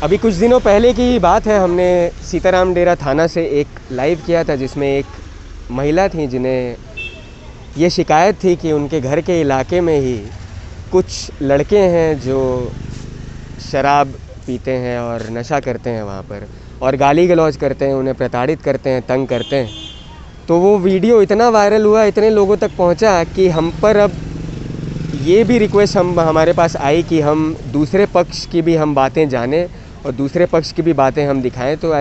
अभी कुछ दिनों पहले की बात है, हमने सीताराम डेरा थाना से एक लाइव किया था जिसमें एक महिला थी जिन्हें ये शिकायत थी कि उनके घर के इलाके में ही कुछ लड़के हैं जो शराब पीते हैं और नशा करते हैं वहाँ पर, और गाली गलौज करते हैं, उन्हें प्रताड़ित करते हैं, तंग करते हैं। तो वो वीडियो इतना वायरल हुआ, इतने लोगों तक पहुँचा कि हम पर अब ये भी रिक्वेस्ट हमारे पास आई कि हम दूसरे पक्ष की भी हम बातें जानें और दूसरे पक्ष की भी बातें हम दिखाएं। तो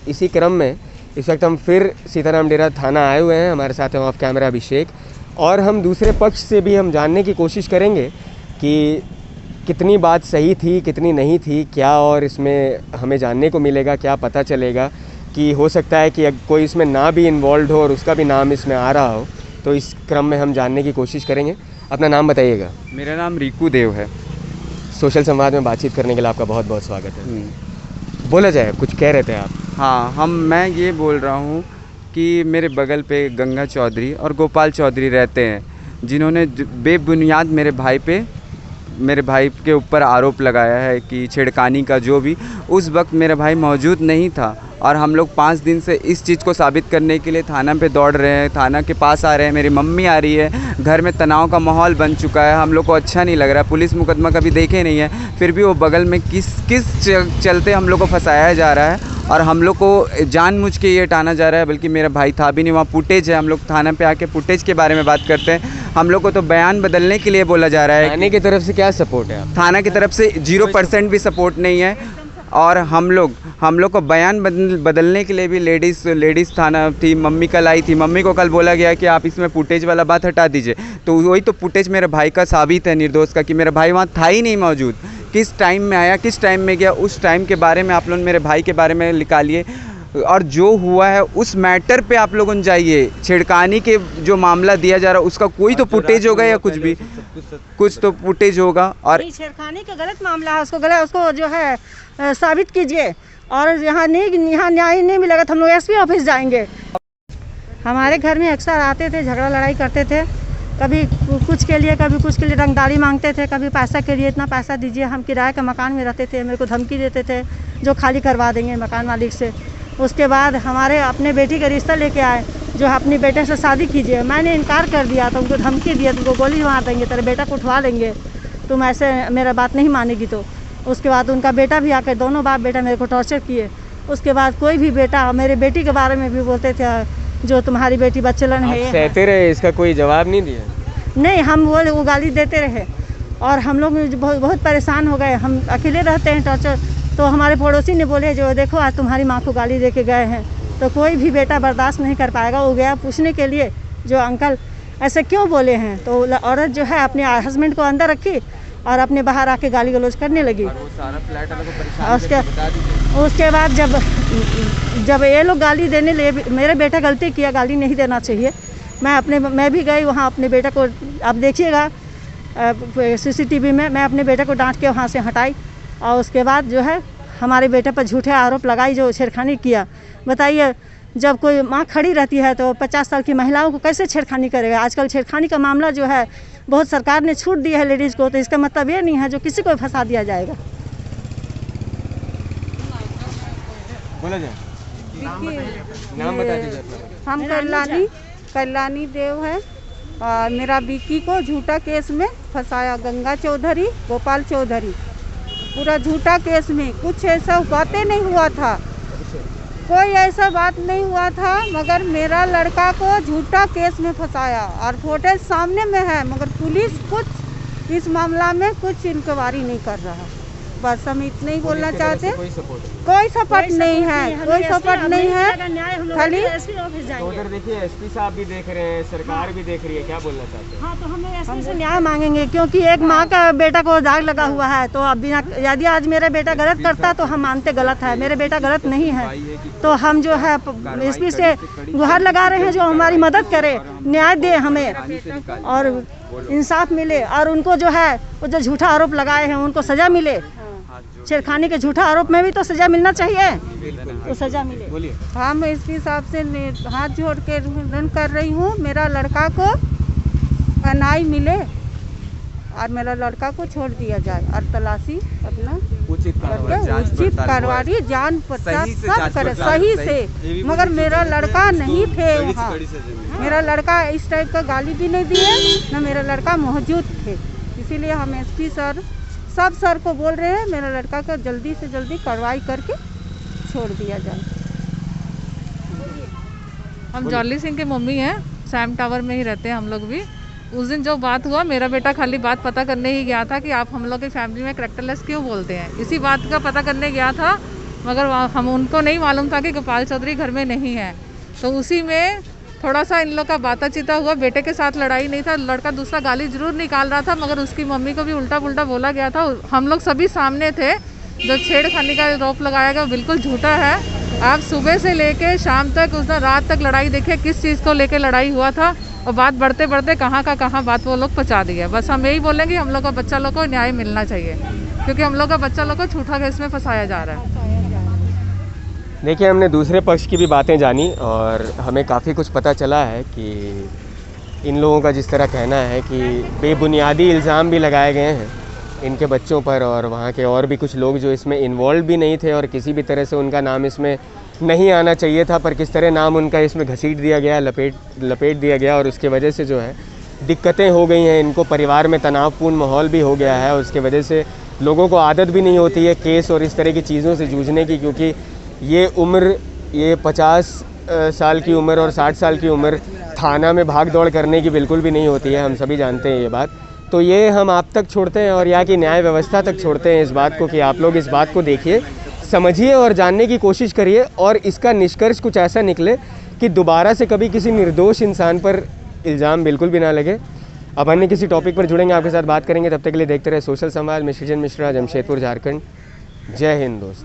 इसी क्रम में इस वक्त हम फिर सीताराम डेरा थाना आए हुए हैं। हमारे साथ हैं ऑफ कैमरा अभिषेक, और हम दूसरे पक्ष से भी हम जानने की कोशिश करेंगे कि कितनी बात सही थी, कितनी नहीं थी, क्या और इसमें हमें जानने को मिलेगा, क्या पता चलेगा कि हो सकता है कि कोई इसमें ना भी इन्वॉल्व हो और उसका भी नाम इसमें आ रहा हो। तो इस क्रम में हम जानने की कोशिश करेंगे। अपना नाम बताइएगा। मेरा नाम रिकू देव है। सोशल संवाद में बातचीत करने के लिए आपका बहुत बहुत स्वागत है। बोला जाए, कुछ कह रहे थे आप? हाँ, मैं ये बोल रहा हूँ कि मेरे बगल पे गंगा चौधरी और गोपाल चौधरी रहते हैं, जिन्होंने बेबुनियाद मेरे भाई के ऊपर आरोप लगाया है कि छेड़खानी का। जो भी उस वक्त मेरा भाई मौजूद नहीं था और हम लोग 5 दिन से इस चीज़ को साबित करने के लिए थाना पे दौड़ रहे हैं, थाना के पास आ रहे हैं। मेरी मम्मी आ रही है, घर में तनाव का माहौल बन चुका है, हम लोग को अच्छा नहीं लग रहा है। पुलिस मुकदमा कभी देखे नहीं है, फिर भी वो बगल में किस चलते हम लोग को फंसाया जा रहा है और हम लोग को जानबूझ के ये टाना जा रहा है। बल्कि मेरा भाई था भी नहीं, वहाँ फुटेज है। हम लोग थाना पे आके फुटेज के बारे में बात करते हैं। हम लोग को तो बयान बदलने के लिए बोला जा रहा है। थाने की तरफ से क्या सपोर्ट है? थाना की तरफ से 0% भी सपोर्ट नहीं है। और हम लोग को बयान बदलने के लिए भी लेडीज़ थाना थी, मम्मी कल आई थी। मम्मी को कल बोला गया कि आप इसमें फुटेज वाला बात हटा दीजिए। तो वही तो फुटेज मेरे भाई का साबित है, निर्दोष का, कि मेरा भाई वहाँ था ही नहीं मौजूद। किस टाइम में आया, किस टाइम में गया, उस टाइम के बारे में आप लोग मेरे भाई के बारे में निकालिए। और जो हुआ है उस मैटर पे आप लोगों जाइए। छेड़खानी के जो मामला दिया जा रहा है उसका कोई तो फुटेज होगा या कुछ तो फुटेज होगा। और छेड़खानी का गलत मामला है, उसको जो है साबित कीजिए। और यहाँ न्याय नहीं मिलेगा तो हम लोग एसपी ऑफिस जाएंगे। हमारे घर में अक्सर आते थे, झगड़ा लड़ाई करते थे, कभी कुछ के लिए रंगदारी मांगते थे, कभी पैसा के लिए इतना पैसा दीजिए। हम किराए के मकान में रहते थे, मेरे को धमकी देते थे जो खाली करवा देंगे मकान मालिक से। उसके बाद हमारे अपने बेटी का रिश्ता लेके आए, जो अपने बेटे से शादी कीजिए। मैंने इनकार कर दिया, तो उनको धमकी दिया, तुमको गोली मार देंगे, तेरे बेटा को उठवा लेंगे, तुम ऐसे मेरा बात नहीं मानेगी तो। उसके बाद उनका बेटा भी आकर, दोनों बाप बेटा मेरे को टॉर्चर किए। उसके बाद कोई भी बेटा मेरे बेटी के बारे में भी बोलते थे, जो तुम्हारी बेटी बच्चलन है। सहते रहे, इसका कोई जवाब नहीं दिया? नहीं, हम वो गाली देते रहे और हम लोग बहुत परेशान हो गए। हम अकेले रहते हैं, टॉर्चर। तो हमारे पड़ोसी ने बोले, जो देखो आज तुम्हारी माँ को गाली दे के गए हैं। तो कोई भी बेटा बर्दाश्त नहीं कर पाएगा। वो गया पूछने के लिए, जो अंकल ऐसे क्यों बोले हैं। तो औरत जो है अपने हस्बैंड को अंदर रखी और अपने बाहर आके गाली गलौज करने लगी। उसके बाद जब ये लोग गाली देने लगे, मेरे बेटा गलती किया, गाली नहीं देना चाहिए। मैं भी गई वहाँ अपने बेटा को, आप देखिएगा CCTV में, मैं अपने बेटे को डांट के वहाँ से हटाई। और उसके बाद जो है हमारे बेटे पर झूठे आरोप लगाई, जो छेड़खानी किया। बताइए, जब कोई माँ खड़ी रहती है तो 50 साल की महिलाओं को कैसे छेड़खानी करेगा। आजकल छेड़खानी का मामला जो है बहुत सरकार ने छूट दी है लेडीज़ को, तो इसका मतलब ये नहीं है जो किसी को फंसा दिया जाएगा। बोला जाए, नाम बता दीजिए। हम कल्याणी देव है। मेरा विक्की को झूठा केस में फंसाया, गंगा चौधरी, गोपाल चौधरी, पूरा झूठा केस में। कुछ ऐसा बातें नहीं हुआ था, कोई ऐसा बात नहीं हुआ था, मगर मेरा लड़का को झूठा केस में फंसाया। और फुटेज सामने में है, मगर पुलिस कुछ इस मामला में कुछ इंक्वायरी नहीं कर रहा। बस हम इतना ही बोलना चाहते। कोई सपोर्ट नहीं है, कोई सपोर्ट नहीं है। खाली उधर देखिए, एसपी साहब भी देख रहे हैं, सरकार भी देख रही है, क्या बोलना चाहते हैं? हाँ, तो हम एसपी से न्याय मांगेंगे, क्योंकि एक माँ का बेटा को दाग लगा हुआ है। तो अब बिना, यदि आज मेरा बेटा गलत करता तो हम मानते गलत है, मेरे बेटा गलत नहीं है। तो हम जो है एसपी से गुहार लगा रहे हैं, जो हमारी मदद करे, न्याय दे हमें और इंसाफ मिले। और उनको जो है वो जो झूठा आरोप लगाए हैं उनको सज़ा मिले। छेड़खानी के झूठा आरोप में भी तो सज़ा मिलना चाहिए, तो सज़ा मिले। हम एसपी साहब से हाथ जोड़ के निवेदन कर रही हूँ, मेरा लड़का को न्याय मिले और मेरा लड़का को छोड़ दिया जाए और तलाशी अपना उचित करके उचित कार्रवाई जान पड़ताल सब करे सही से। मगर मेरा लड़का नहीं थे वहाँ, मेरा लड़का इस टाइप का गाली भी नहीं दिए, न मेरा लड़का मौजूद थे। इसीलिए हम एसपी सर सब सर को बोल रहे हैं मेरा लड़का को जल्दी से जल्दी कार्रवाई करके छोड़ दिया जाए। हम जॉली सिंह की मम्मी हैं, सैम टावर में ही रहते हैं हम लोग भी। उस दिन जो बात हुआ, मेरा बेटा खाली बात पता करने ही गया था कि आप हम लोग की फैमिली में कैरेक्टरलेस क्यों बोलते हैं, इसी बात का पता करने गया था। मगर हम उनको नहीं मालूम था कि गोपाल चौधरी घर में नहीं है। तो उसी में थोड़ा सा इन लोग का बातचीता हुआ, बेटे के साथ लड़ाई नहीं था, लड़का दूसरा गाली जरूर निकाल रहा था, मगर उसकी मम्मी को भी उल्टा पुल्टा बोला गया था। हम लोग सभी सामने थे। जो छेड़खानी का आरोप लगाया गया बिल्कुल झूठा है। आप सुबह से लेके शाम तक उस दिन रात तक लड़ाई देखिए, किस चीज़ को लेके लड़ाई हुआ था, और बात बढ़ते बढ़ते कहाँ का कहाँ बात वो लोग पहुँचा दिए। बस हम यही बोलेंगे हम लोग का बच्चा लोग को न्याय मिलना चाहिए, क्योंकि हम लोग का बच्चा लोग को झूठा केस में फंसाया जा रहा है। देखिए, हमने दूसरे पक्ष की भी बातें जानी और हमें काफ़ी कुछ पता चला है कि इन लोगों का जिस तरह कहना है कि बेबुनियादी इल्ज़ाम भी लगाए गए हैं इनके बच्चों पर, और वहाँ के और भी कुछ लोग जो इसमें इन्वॉल्व भी नहीं थे और किसी भी तरह से उनका नाम इसमें नहीं आना चाहिए था, पर किस तरह नाम उनका इसमें घसीट दिया गया, लपेट दिया गया, और उसके वजह से जो है दिक्कतें हो गई हैं इनको। परिवार में तनावपूर्ण माहौल भी हो गया है, उसके वजह से लोगों को आदत भी नहीं होती है केस और इस तरह की चीज़ों से जूझने की, क्योंकि ये उम्र, ये 50 साल की उम्र और 60 साल की उम्र थाना में भाग दौड़ करने की बिल्कुल भी नहीं होती है। हम सभी जानते हैं ये बात। तो ये हम आप तक छोड़ते हैं और यहाँ की न्याय व्यवस्था तक छोड़ते हैं इस बात को कि आप लोग इस बात को देखिए, समझिए और जानने की कोशिश करिए, और इसका निष्कर्ष कुछ ऐसा निकले कि दोबारा से कभी किसी निर्दोष इंसान पर इल्ज़ाम बिल्कुल भी ना लगे। अब अन्य किसी टॉपिक पर जुड़ेंगे, आपके साथ बात करेंगे। तब तक के लिए देखते रहे सोशल संवाद। मैं सृजन मिश्रा, जमशेदपुर, झारखंड। जय हिंद दोस्त।